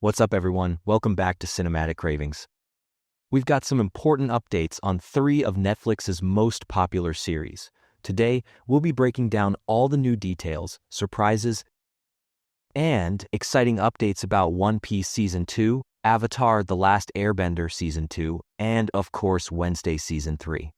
What's up, everyone? Welcome back to Cinematic Cravings. We've got some important updates on 3 of Netflix's most popular series. Today, we'll be breaking down all the new details, surprises, and exciting updates about One Piece Season 2, Avatar: The Last Airbender Season 2, and, of course, Wednesday Season 3.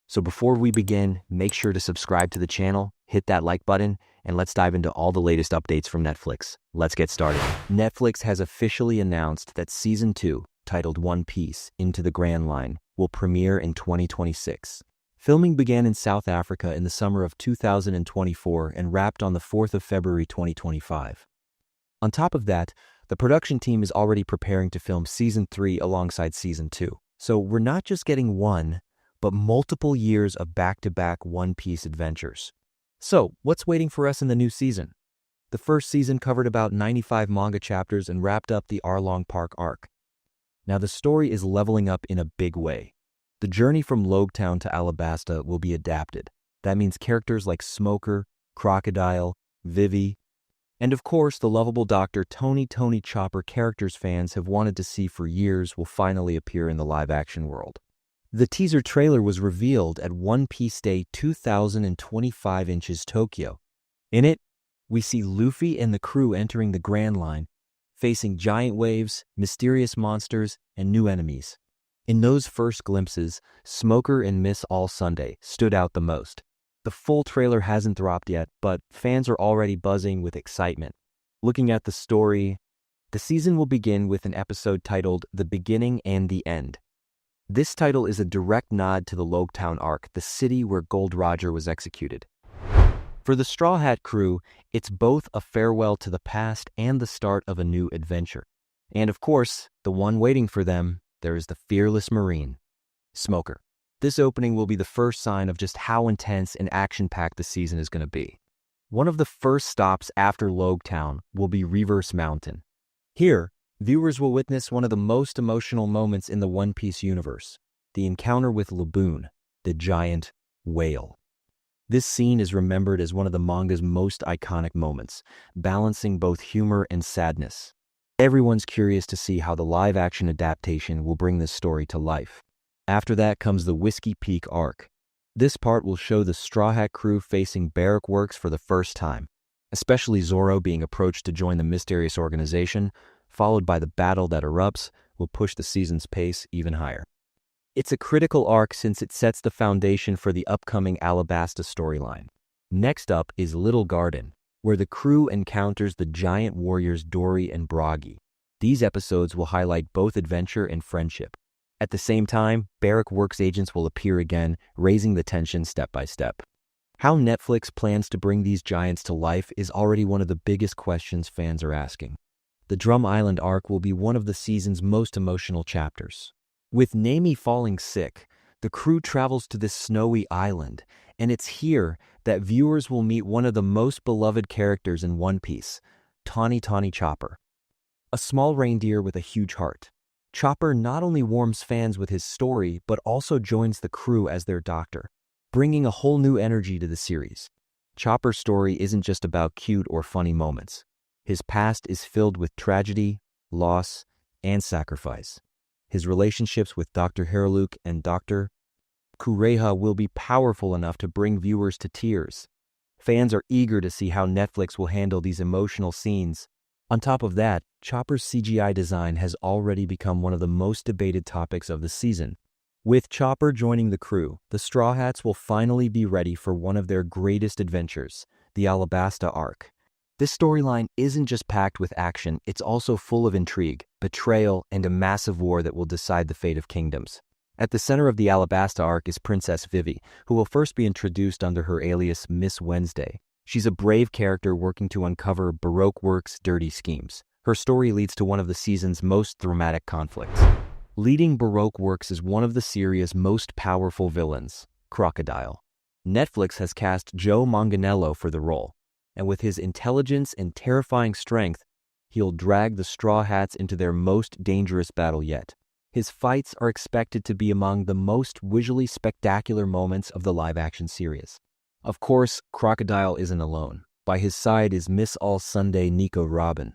So before we begin, make sure to subscribe to the channel, hit that like button, and let's dive into all the latest updates from Netflix. Let's get started. Netflix has officially announced that Season 2, titled One Piece Into the Grand Line, will premiere in 2026. Filming began in South Africa in the summer of 2024 and wrapped on the 4th of February 2025. On top of that, the production team is already preparing to film Season 3 alongside Season 2. So we're not just getting one, but multiple years of back-to-back One Piece adventures. So, what's waiting for us in the new season? The first season covered about 95 manga chapters and wrapped up the Arlong Park arc. Now the story is leveling up in a big way. The journey from Logetown to Alabasta will be adapted. That means characters like Smoker, Crocodile, Vivi, and of course the lovable Dr. Tony Chopper characters fans have wanted to see for years will finally appear in the live-action world. The teaser trailer was revealed at One Piece Day 2025 inches Tokyo. In it, we see Luffy and the crew entering the Grand Line, facing giant waves, mysterious monsters, and new enemies. In those first glimpses, Smoker and Miss All Sunday stood out the most. The full trailer hasn't dropped yet, but fans are already buzzing with excitement. Looking at the story, the season will begin with an episode titled The Beginning and the End. This title is a direct nod to the Logetown arc, the city where Gold Roger was executed. For the Straw Hat crew, it's both a farewell to the past and the start of a new adventure. And of course, the one waiting for them, there is the fearless Marine, Smoker. This opening will be the first sign of just how intense and action-packed the season is going to be. One of the first stops after Logetown will be Reverse Mountain. Here, viewers will witness one of the most emotional moments in the One Piece universe, the encounter with Laboon, the giant whale. This scene is remembered as one of the manga's most iconic moments, balancing both humor and sadness. Everyone's curious to see how the live-action adaptation will bring this story to life. After that comes the Whiskey Peak arc. This part will show the Straw Hat crew facing Barrack Works for the first time, especially Zoro being approached to join the mysterious organization, followed by the battle that erupts, will push the season's pace even higher. It's a critical arc since it sets the foundation for the upcoming Alabasta storyline. Next up is Little Garden, where the crew encounters the giant warriors Dory and Bragi. These episodes will highlight both adventure and friendship. At the same time, Barrack Works agents will appear again, raising the tension step by step. How Netflix plans to bring these giants to life is already one of the biggest questions fans are asking. The Drum Island arc will be one of the season's most emotional chapters. With Nami falling sick, the crew travels to this snowy island, and it's here that viewers will meet one of the most beloved characters in One Piece, Tony Chopper. A small reindeer with a huge heart. Chopper not only warms fans with his story, but also joins the crew as their doctor, bringing a whole new energy to the series. Chopper's story isn't just about cute or funny moments. His past is filled with tragedy, loss, and sacrifice. His relationships with Dr. Haralook and Dr. Kureha will be powerful enough to bring viewers to tears. Fans are eager to see how Netflix will handle these emotional scenes. On top of that, Chopper's CGI design has already become one of the most debated topics of the season. With Chopper joining the crew, the Straw Hats will finally be ready for one of their greatest adventures, the Alabasta arc. This storyline isn't just packed with action, it's also full of intrigue, betrayal, and a massive war that will decide the fate of kingdoms. At the center of the Alabasta arc is Princess Vivi, who will first be introduced under her alias Miss Wednesday. She's a brave character working to uncover Baroque Works' dirty schemes. Her story leads to one of the season's most dramatic conflicts. Leading Baroque Works is one of the series' most powerful villains, Crocodile. Netflix has cast Joe Manganiello for the role, and with his intelligence and terrifying strength, he'll drag the Straw Hats into their most dangerous battle yet. His fights are expected to be among the most visually spectacular moments of the live-action series. Of course, Crocodile isn't alone. By his side is Miss All Sunday Nico Robin.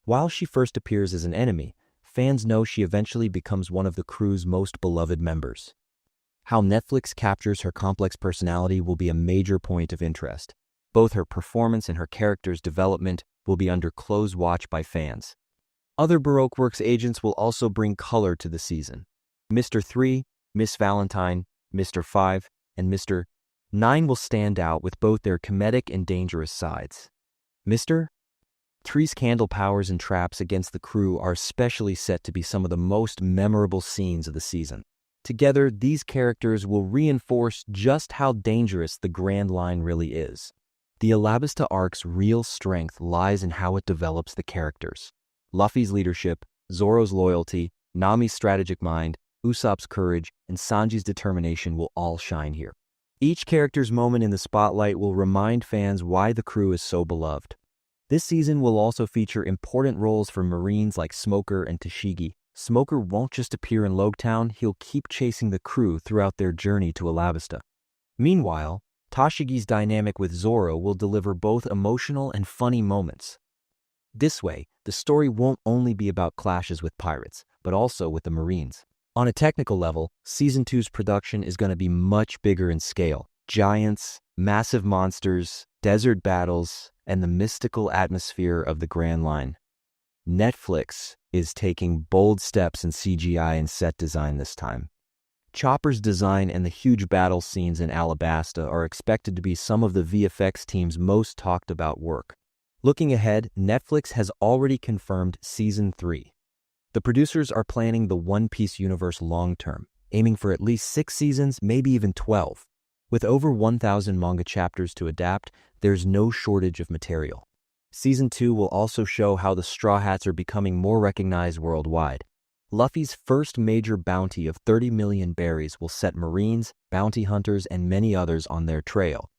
While she first appears as an enemy, fans know she eventually becomes one of the crew's most beloved members. How Netflix captures her complex personality will be a major point of interest. Both her performance and her character's development will be under close watch by fans. Other Baroque Works agents will also bring color to the season. Mr. 3, Miss Valentine, Mr. 5, and Mr. 9 will stand out with both their comedic and dangerous sides. Mr. 3's candle powers and traps against the crew are especially set to be some of the most memorable scenes of the season. Together, these characters will reinforce just how dangerous the Grand Line really is. The Alabasta arc's real strength lies in how it develops the characters. Luffy's leadership, Zoro's loyalty, Nami's strategic mind, Usopp's courage, and Sanji's determination will all shine here. Each character's moment in the spotlight will remind fans why the crew is so beloved. This season will also feature important roles for Marines like Smoker and Tashigi. Smoker won't just appear in Logtown, he'll keep chasing the crew throughout their journey to Alabasta. Meanwhile, Tashigi's dynamic with Zoro will deliver both emotional and funny moments. This way, the story won't only be about clashes with pirates, but also with the Marines. On a technical level, Season 2's production is going to be much bigger in scale. Giants, massive monsters, desert battles, and the mystical atmosphere of the Grand Line. Netflix is taking bold steps in CGI and set design this time. Chopper's design and the huge battle scenes in Alabasta are expected to be some of the VFX team's most talked about work. Looking ahead, Netflix has already confirmed Season 3. The producers are planning the One Piece universe long-term, aiming for at least 6 seasons, maybe even 12. With over 1,000 manga chapters to adapt, there's no shortage of material. Season 2 will also show how the Straw Hats are becoming more recognized worldwide. Luffy's first major bounty of 30 million berries will set Marines, bounty hunters, and many others on their trail.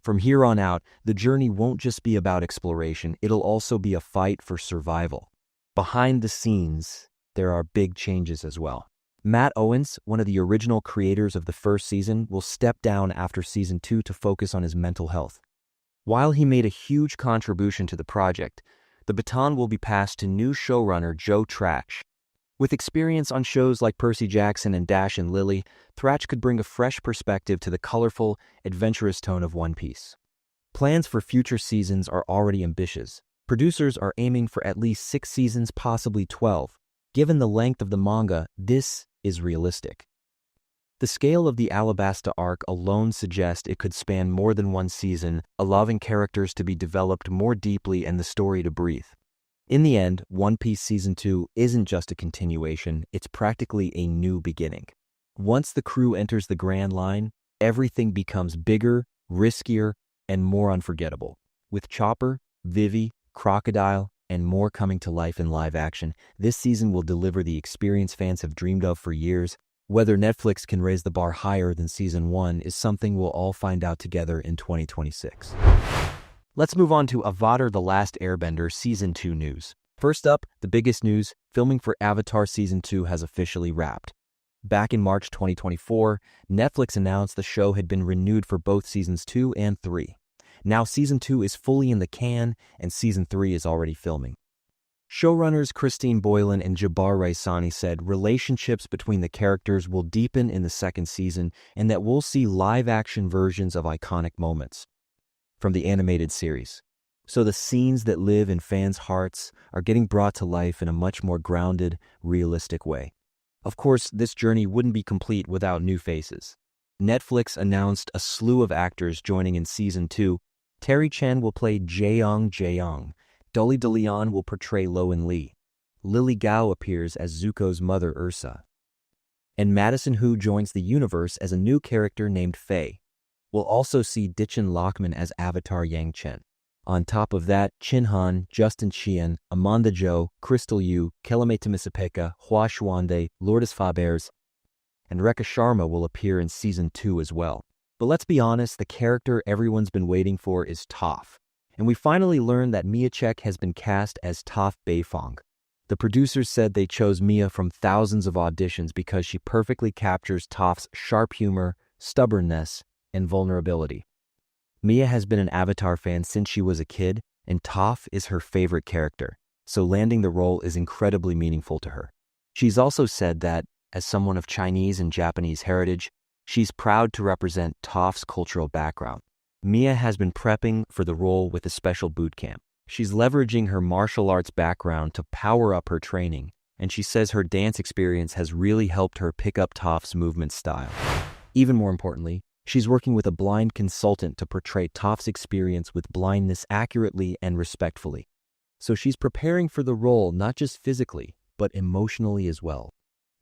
From here on out, the journey won't just be about exploration, it'll also be a fight for survival. Behind the scenes, there are big changes as well. Matt Owens, one of the original creators of the first season, will step down after Season 2 to focus on his mental health. While he made a huge contribution to the project, the baton will be passed to new showrunner Joe Thrash. With experience on shows like Percy Jackson and Dash and Lily, Thrash could bring a fresh perspective to the colorful, adventurous tone of One Piece. Plans for future seasons are already ambitious. Producers are aiming for at least 6 seasons, possibly 12. Given the length of the manga, this is realistic. The scale of the Alabasta arc alone suggests it could span more than 1 season, allowing characters to be developed more deeply and the story to breathe. In the end, One Piece Season 2 isn't just a continuation, it's practically a new beginning. Once the crew enters the Grand Line, everything becomes bigger, riskier, and more unforgettable. With Chopper, Vivi, Crocodile, and more coming to life in live action, this season will deliver the experience fans have dreamed of for years. Whether Netflix can raise the bar higher than Season 1 is something we'll all find out together in 2026. Let's move on to Avatar: The Last Airbender Season 2 news. First up, the biggest news, filming for Avatar Season 2 has officially wrapped. Back in March 2024, Netflix announced the show had been renewed for both Seasons 2 and 3. Now Season 2 is fully in the can, and Season 3 is already filming. Showrunners Christine Boylan and Jabbar Raisani said relationships between the characters will deepen in the second season and that we'll see live-action versions of iconic moments from the animated series. So the scenes that live in fans' hearts are getting brought to life in a much more grounded, realistic way. Of course, this journey wouldn't be complete without new faces. Netflix announced a slew of actors joining in Season 2. Terry Chen will play Jaeyoung. Dolly De Leon will portray Loan Lee. Lily Gao appears as Zuko's mother Ursa. And Madison Hu joins the universe as a new character named Faye. We'll also see Dichin Lockman as Avatar Yang Chen. On top of that, Chin Han, Justin Chien, Amanda Zhou, Crystal Yu, Kelame Temisipeka, Hua Xuande, Lourdes Faberes, and Rekha Sharma will appear in Season 2 as well. But let's be honest, the character everyone's been waiting for is Toph. And we finally learned that Mia Chek has been cast as Toph Beifong. The producers said they chose Mia from thousands of auditions because she perfectly captures Toph's sharp humor, stubbornness, and vulnerability. Mia has been an Avatar fan since she was a kid, and Toph is her favorite character. so landing the role is incredibly meaningful to her. She's also said that, as someone of Chinese and Japanese heritage, she's proud to represent Toph's cultural background. Mia has been prepping for the role with a special boot camp. She's leveraging her martial arts background to power up her training, and she says her dance experience has really helped her pick up Toph's movement style. Even more importantly, she's working with a blind consultant to portray Toph's experience with blindness accurately and respectfully. So she's preparing for the role not just physically, but emotionally as well.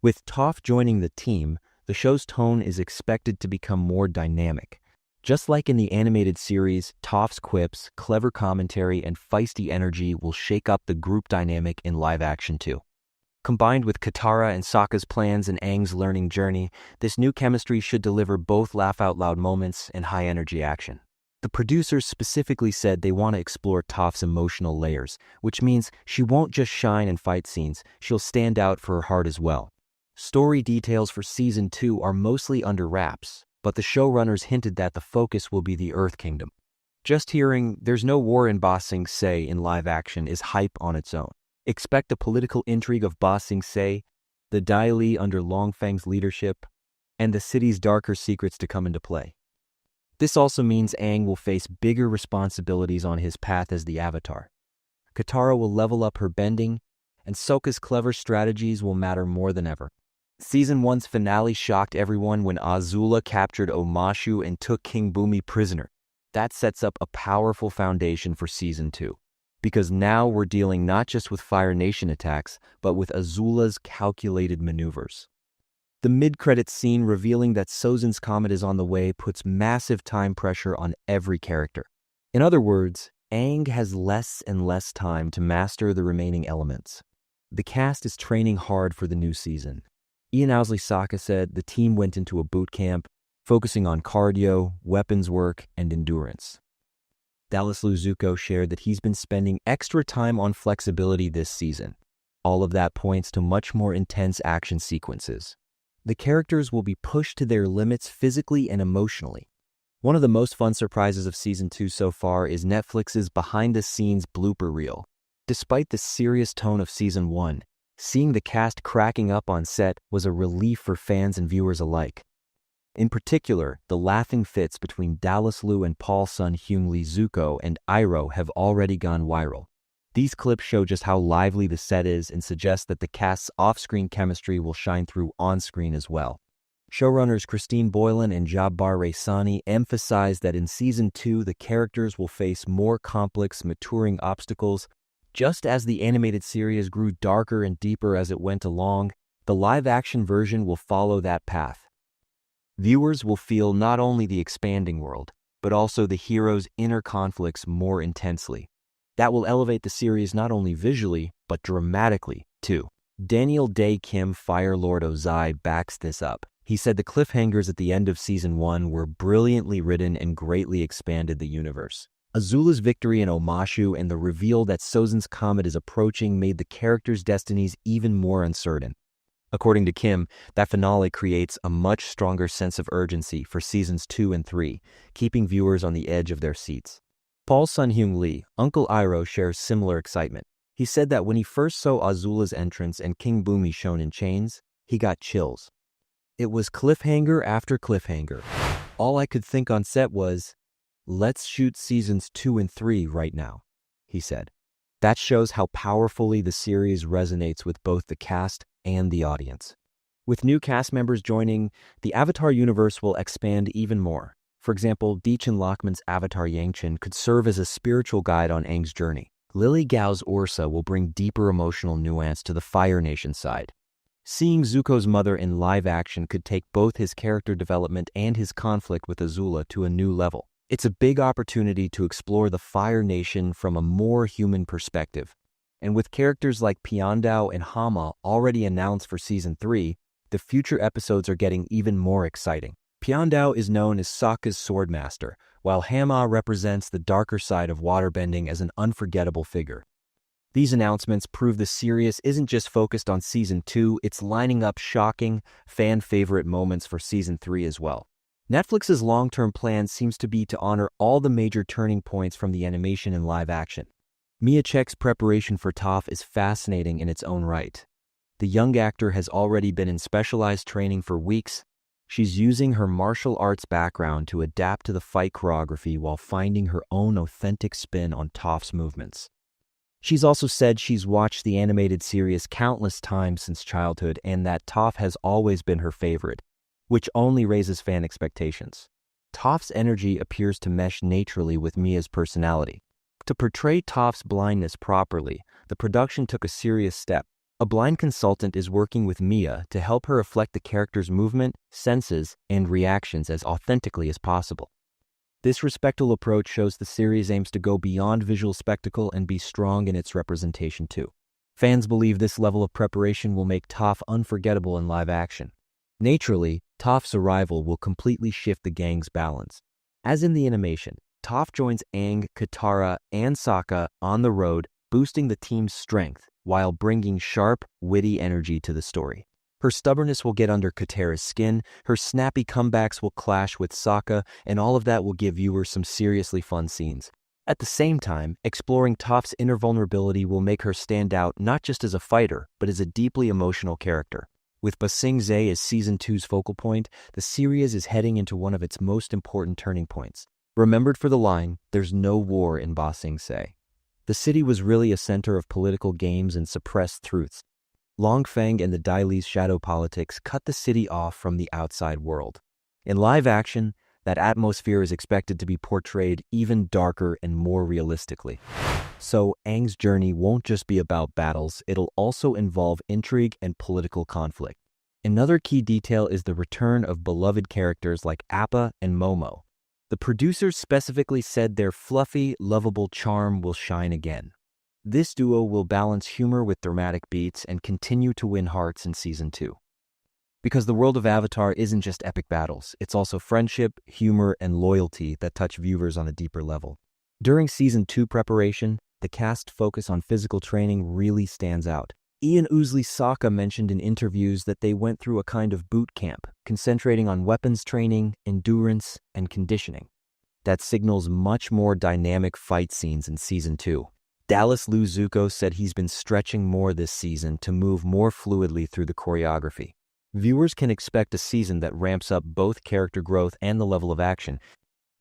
With Toph joining the team, the show's tone is expected to become more dynamic. Just like in the animated series, Toph's quips, clever commentary, and feisty energy will shake up the group dynamic in live action too. Combined with Katara and Sokka's plans and Aang's learning journey, this new chemistry should deliver both laugh-out-loud moments and high-energy action. The producers specifically said they want to explore Toph's emotional layers, which means she won't just shine in fight scenes, she'll stand out for her heart as well. Story details for Season 2 are mostly under wraps, but the showrunners hinted that the focus will be the Earth Kingdom. Just hearing "there's no war in Ba Sing Se" in live action is hype on its own. Expect the political intrigue of Ba Sing Se, the Dai Li under Long Feng's leadership, and the city's darker secrets to come into play. This also means Aang will face bigger responsibilities on his path as the Avatar. Katara will level up her bending, and Sokka's clever strategies will matter more than ever. Season 1's finale shocked everyone when Azula captured Omashu and took King Bumi prisoner. That sets up a powerful foundation for Season 2. Because now we're dealing not just with Fire Nation attacks, but with Azula's calculated maneuvers. The mid-credits scene revealing that Sozin's comet is on the way puts massive time pressure on every character. In other words, Aang has less and less time to master the remaining elements. The cast is training hard for the new season. Ian Owsley Sokka said the team went into a boot camp, focusing on cardio, weapons work, and endurance. Dallas Liu Zuko shared that he's been spending extra time on flexibility this season. All of that points to much more intense action sequences. The characters will be pushed to their limits physically and emotionally. One of the most fun surprises of Season 2 so far is Netflix's behind-the-scenes blooper reel. Despite the serious tone of Season 1, seeing the cast cracking up on set was a relief for fans and viewers alike. In particular, the laughing fits between Dallas Liu and Paul Sun Hyung Lee Zuko and Iroh have already gone viral. These clips show just how lively the set is and suggest that the cast's off-screen chemistry will shine through on-screen as well. Showrunners Christine Boylan and Jabbar Raisani emphasized that in Season 2 the characters will face more complex, maturing obstacles. Just as the animated series grew darker and deeper as it went along, the live-action version will follow that path. Viewers will feel not only the expanding world, but also the hero's inner conflicts more intensely. That will elevate the series not only visually, but dramatically, too. Daniel Dae Kim Fire Lord Ozai backs this up. He said the cliffhangers at the end of Season 1 were brilliantly written and greatly expanded the universe. Azula's victory in Omashu and the reveal that Sozin's comet is approaching made the characters' destinies even more uncertain. According to Kim, that finale creates a much stronger sense of urgency for Seasons 2 and 3, keeping viewers on the edge of their seats. Paul Sun Hyung Lee, Uncle Iroh, shares similar excitement. He said that when he first saw Azula's entrance and King Bumi shown in chains, he got chills. It was cliffhanger after cliffhanger. All I could think on set was, "Let's shoot Seasons 2 and 3 right now," he said. That shows how powerfully the series resonates with both the cast and the audience. With new cast members joining, the Avatar universe will expand even more. For example, Deechin Lockman's Avatar Yangchen could serve as a spiritual guide on Aang's journey. Lily Gao's Ursa will bring deeper emotional nuance to the Fire Nation side. Seeing Zuko's mother in live action could take both his character development and his conflict with Azula to a new level. It's a big opportunity to explore the Fire Nation from a more human perspective. And with characters like Piandao and Hama already announced for Season 3, the future episodes are getting even more exciting. Piandao is known as Sokka's swordmaster, while Hama represents the darker side of waterbending as an unforgettable figure. These announcements prove the series isn't just focused on Season 2, it's lining up shocking, fan-favorite moments for Season 3 as well. Netflix's long-term plan seems to be to honor all the major turning points from the animation and live action. Mia Chek's preparation for Toph is fascinating in its own right. The young actor has already been in specialized training for weeks. She's using her martial arts background to adapt to the fight choreography while finding her own authentic spin on Toph's movements. She's also said she's watched the animated series countless times since childhood and that Toph has always been her favorite, which only raises fan expectations. Toph's energy appears to mesh naturally with Mia's personality. To portray Toph's blindness properly, the production took a serious step. A blind consultant is working with Mia to help her reflect the character's movement, senses, and reactions as authentically as possible. This respectful approach shows the series aims to go beyond visual spectacle and be strong in its representation too. Fans believe this level of preparation will make Toph unforgettable in live action. Naturally, Toph's arrival will completely shift the gang's balance. As in the animation, Toph joins Aang, Katara, and Sokka on the road, boosting the team's strength while bringing sharp, witty energy to the story. Her stubbornness will get under Katara's skin, her snappy comebacks will clash with Sokka, and all of that will give viewers some seriously fun scenes. At the same time, exploring Toph's inner vulnerability will make her stand out not just as a fighter, but as a deeply emotional character. With Ba Sing Se as Season 2's focal point, the series is heading into one of its most important turning points. Remembered for the line, "There's no war in Ba Sing Se." The city was really a center of political games and suppressed truths. Long Feng and the Dai Li's shadow politics cut the city off from the outside world. In live action, that atmosphere is expected to be portrayed even darker and more realistically. So Aang's journey won't just be about battles, it'll also involve intrigue and political conflict. Another key detail is the return of beloved characters like Appa and Momo. The producers specifically said their fluffy, lovable charm will shine again. This duo will balance humor with dramatic beats and continue to win hearts in Season 2. Because the world of Avatar isn't just epic battles, it's also friendship, humor, and loyalty that touch viewers on a deeper level. During Season 2 preparation, the cast's focus on physical training really stands out. Ian Ousley Sokka mentioned in interviews that they went through a kind of boot camp, concentrating on weapons training, endurance, and conditioning. That signals much more dynamic fight scenes in Season 2. Dallas Liu Zuko said he's been stretching more this season to move more fluidly through the choreography. Viewers can expect a season that ramps up both character growth and the level of action.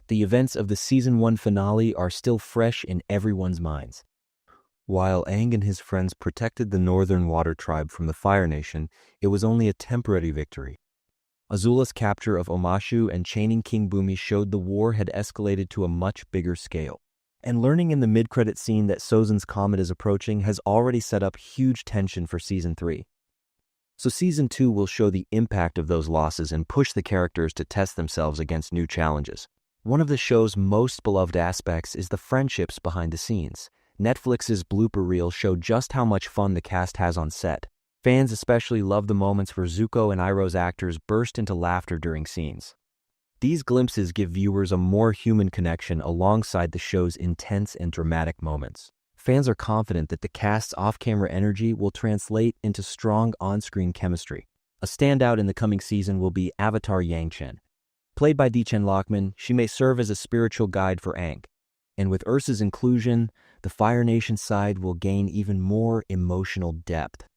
The events of the Season 1 finale are still fresh in everyone's minds. While Aang and his friends protected the Northern Water Tribe from the Fire Nation, it was only a temporary victory. Azula's capture of Omashu and chaining King Bumi showed the war had escalated to a much bigger scale. And learning in the mid-credit scene that Sozin's comet is approaching has already set up huge tension for Season 3. So Season 2 will show the impact of those losses and push the characters to test themselves against new challenges. One of the show's most beloved aspects is the friendships behind the scenes. Netflix's blooper reel showed just how much fun the cast has on set. Fans especially love the moments where Zuko and Iroh's actors burst into laughter during scenes. These glimpses give viewers a more human connection alongside the show's intense and dramatic moments. Fans are confident that the cast's off-camera energy will translate into strong on-screen chemistry. A standout in the coming season will be Avatar Yang Chen. Played by Dechen Lockman, she may serve as a spiritual guide for Aang. And with Ursa's inclusion, the Fire Nation side will gain even more emotional depth.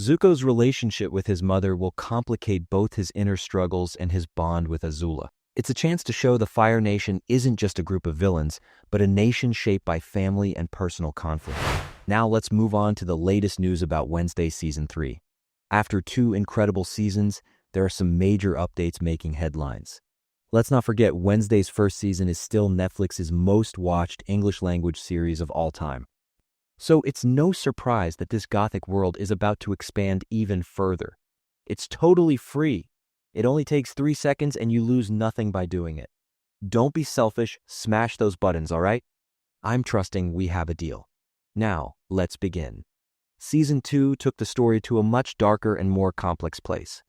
Zuko's relationship with his mother will complicate both his inner struggles and his bond with Azula. It's a chance to show the Fire Nation isn't just a group of villains, but a nation shaped by family and personal conflict. Now let's move on to the latest news about Wednesday's Season 3. After 2 incredible seasons, there are some major updates making headlines. Let's not forget Wednesday's first season is still Netflix's most watched English-language series of all time. So it's no surprise that this gothic world is about to expand even further. It's totally free. It only takes 3 seconds and you lose nothing by doing it. Don't be selfish, smash those buttons, all right? I'm trusting we have a deal. Now, let's begin. Season 2 took the story to a much darker and more complex place.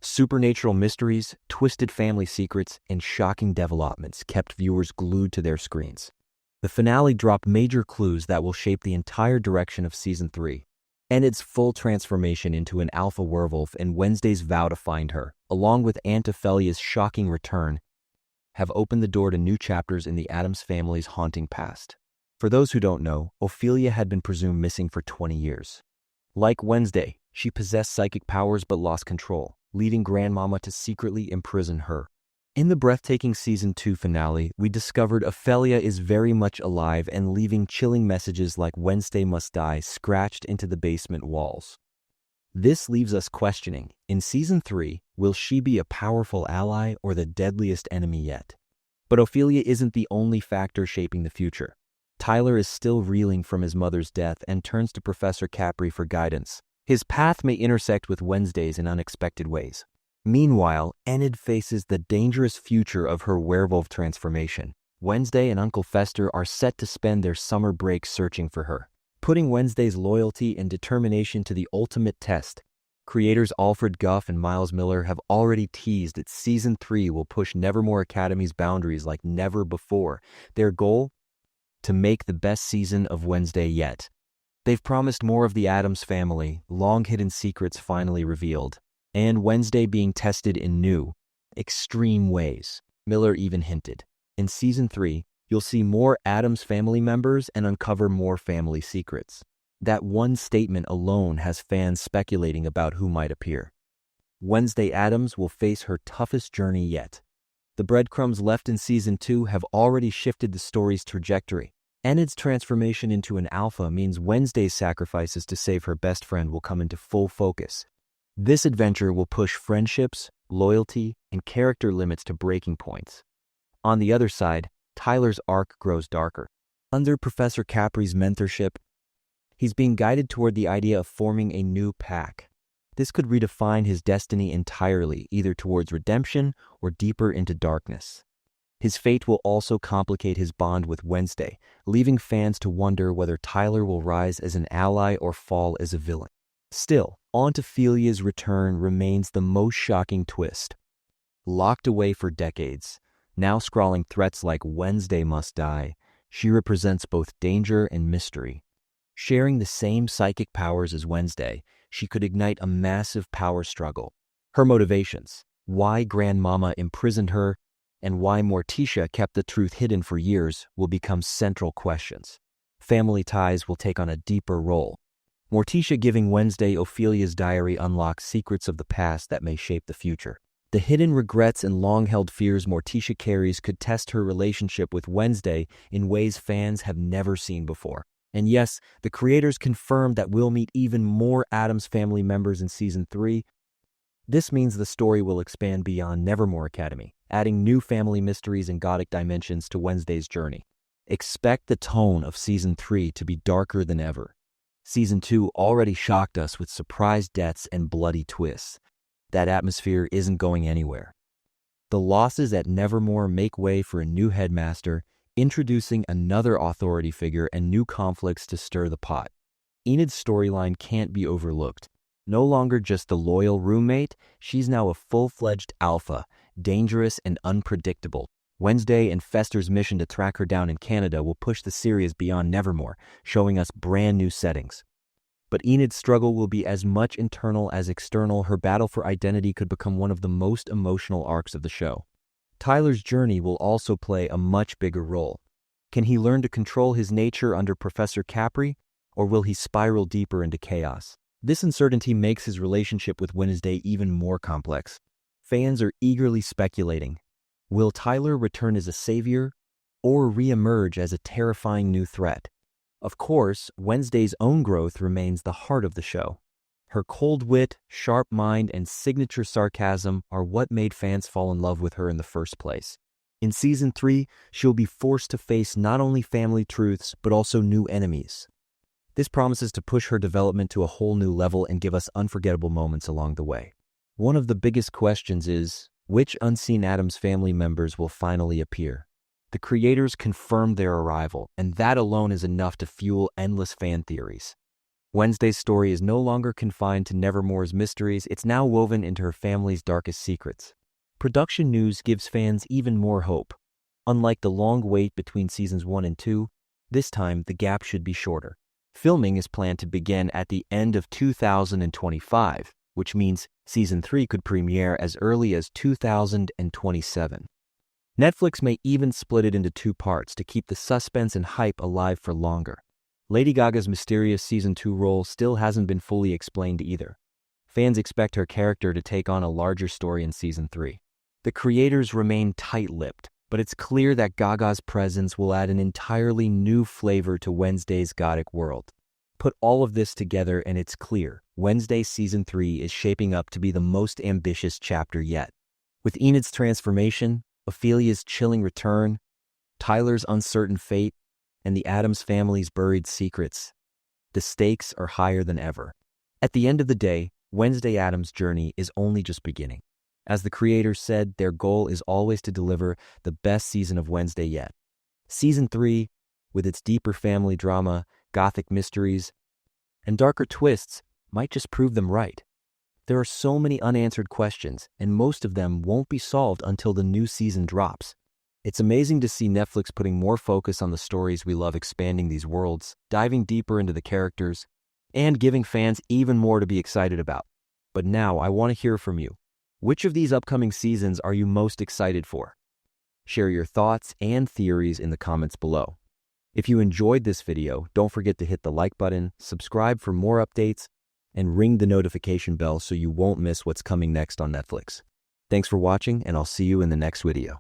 Supernatural mysteries, twisted family secrets, and shocking developments kept viewers glued to their screens. The finale dropped major clues that will shape the entire direction of Season 3. Enid's full transformation into an alpha werewolf and Wednesday's vow to find her, along with Aunt Ophelia's shocking return, have opened the door to new chapters in the Addams family's haunting past. For those who don't know, Ophelia had been presumed missing for 20 years. Like Wednesday, she possessed psychic powers but lost control, leading Grandmama to secretly imprison her. In the breathtaking Season 2 finale, we discovered Ophelia is very much alive and leaving chilling messages like Wednesday must die scratched into the basement walls. This leaves us questioning, in Season 3, will she be a powerful ally or the deadliest enemy yet? But Ophelia isn't the only factor shaping the future. Tyler is still reeling from his mother's death and turns to Professor Capri for guidance. His path may intersect with Wednesday's in unexpected ways. Meanwhile, Enid faces the dangerous future of her werewolf transformation. Wednesday and Uncle Fester are set to spend their summer break searching for her, putting Wednesday's loyalty and determination to the ultimate test. Creators Alfred Gough and Miles Miller have already teased that Season 3 will push Nevermore Academy's boundaries like never before. Their goal? To make the best season of Wednesday yet. They've promised more of the Addams family, long-hidden secrets finally revealed, and Wednesday being tested in new, extreme ways. Miller even hinted, in Season 3, you'll see more Addams family members and uncover more family secrets. That one statement alone has fans speculating about who might appear. Wednesday Addams will face her toughest journey yet. The breadcrumbs left in Season 2 have already shifted the story's trajectory. Enid's transformation into an alpha means Wednesday's sacrifices to save her best friend will come into full focus. This adventure will push friendships, loyalty, and character limits to breaking points. On the other side, Tyler's arc grows darker. Under Professor Capri's mentorship, he's being guided toward the idea of forming a new pack. This could redefine his destiny entirely, either towards redemption or deeper into darkness. His fate will also complicate his bond with Wednesday, leaving fans to wonder whether Tyler will rise as an ally or fall as a villain. Still, Aunt Ophelia's return remains the most shocking twist. Locked away for decades, now scrawling threats like Wednesday must die, she represents both danger and mystery. Sharing the same psychic powers as Wednesday, she could ignite a massive power struggle. Her motivations, why Grandmama imprisoned her, and why Morticia kept the truth hidden for years will become central questions. Family ties will take on a deeper role. Morticia giving Wednesday Ophelia's diary unlocks secrets of the past that may shape the future. The hidden regrets and long-held fears Morticia carries could test her relationship with Wednesday in ways fans have never seen before. And yes, the creators confirmed that we'll meet even more Addams family members in Season 3. This means the story will expand beyond Nevermore Academy, adding new family mysteries and gothic dimensions to Wednesday's journey. Expect the tone of Season 3 to be darker than ever. Season 2 already shocked us with surprise deaths and bloody twists. That atmosphere isn't going anywhere. The losses at Nevermore make way for a new headmaster, introducing another authority figure and new conflicts to stir the pot. Enid's storyline can't be overlooked. No longer just a loyal roommate, she's now a full-fledged alpha, dangerous and unpredictable. Wednesday and Fester's mission to track her down in Canada will push the series beyond Nevermore, showing us brand new settings. But Enid's struggle will be as much internal as external. Her battle for identity could become one of the most emotional arcs of the show. Tyler's journey will also play a much bigger role. Can he learn to control his nature under Professor Capri, or will he spiral deeper into chaos? This uncertainty makes his relationship with Wednesday even more complex. Fans are eagerly speculating. Will Tyler return as a savior, or re-emerge as a terrifying new threat? Of course, Wednesday's own growth remains the heart of the show. Her cold wit, sharp mind, and signature sarcasm are what made fans fall in love with her in the first place. In Season 3, she'll be forced to face not only family truths, but also new enemies. This promises to push her development to a whole new level and give us unforgettable moments along the way. One of the biggest questions is, which unseen Addams family members will finally appear? The creators confirmed their arrival, and that alone is enough to fuel endless fan theories. Wednesday's story is no longer confined to Nevermore's mysteries, it's now woven into her family's darkest secrets. Production news gives fans even more hope. Unlike the long wait between Seasons 1 and 2, this time the gap should be shorter. Filming is planned to begin at the end of 2025, which means Season 3 could premiere as early as 2027. Netflix may even split it into 2 parts to keep the suspense and hype alive for longer. Lady Gaga's mysterious Season 2 role still hasn't been fully explained either. Fans expect her character to take on a larger story in Season 3. The creators remain tight-lipped, but it's clear that Gaga's presence will add an entirely new flavor to Wednesday's gothic world. Put all of this together and it's clear, Wednesday Season 3 is shaping up to be the most ambitious chapter yet. With Enid's transformation, Ophelia's chilling return, Tyler's uncertain fate, and the Addams family's buried secrets, the stakes are higher than ever. At the end of the day, Wednesday Addams' journey is only just beginning. As the creators said, their goal is always to deliver the best season of Wednesday yet. Season 3, with its deeper family drama, gothic mysteries, and darker twists, might just prove them right. There are so many unanswered questions, and most of them won't be solved until the new season drops. It's amazing to see Netflix putting more focus on the stories we love, expanding these worlds, diving deeper into the characters, and giving fans even more to be excited about. But now, I want to hear from you. Which of these upcoming seasons are you most excited for? Share your thoughts and theories in the comments below. If you enjoyed this video, don't forget to hit the like button, subscribe for more updates, and ring the notification bell so you won't miss what's coming next on Netflix. Thanks for watching, and I'll see you in the next video.